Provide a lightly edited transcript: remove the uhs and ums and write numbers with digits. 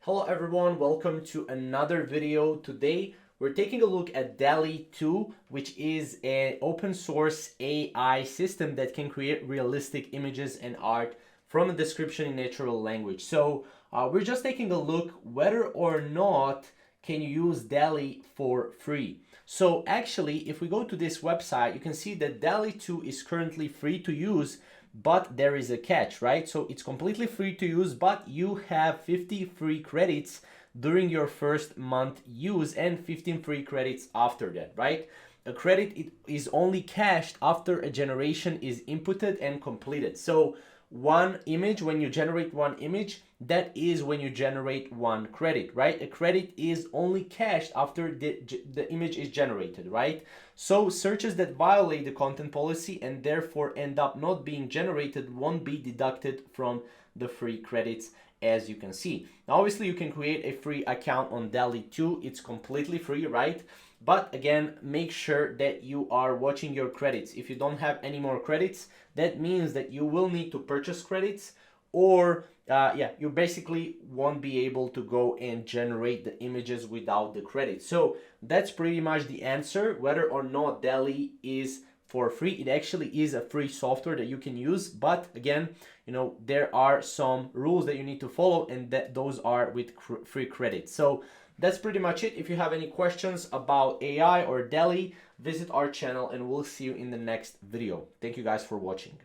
Hello everyone, welcome to another video. Today we're taking a look at DALL-E 2, which is an open source AI system that can create realistic images and art from a description in natural language. So we're just taking a look whether or not can you use DALL-E for free. So actually, if we go to this website, you can see that DALL-E 2 is currently free to use, but there is a catch, right? So it's completely free to use, but you have 50 free credits during your first month use and 15 free credits after that, right? A credit is only cashed after a generation is inputted and completed. So one image, when you generate one image, that is when you generate one credit, right? A credit is only cashed after the image is generated, right? So searches that violate the content policy and therefore end up not being generated won't be deducted from the free credits, as you can see. Now, obviously, you can create a free account on DALL-E 2. It's completely free, right? But again, make sure that you are watching your credits. If you don't have any more credits, that means that you will need to purchase credits, or you basically won't be able to go and generate the images without the credits. So that's pretty much the answer. Whether or not DALL-E is for free, it actually is a free software that you can use, but again, there are some rules that you need to follow, and those are with free credits. So that's pretty much it. If you have any questions about AI or DALL-E, visit our channel and we'll see you in the next video. Thank you guys for watching.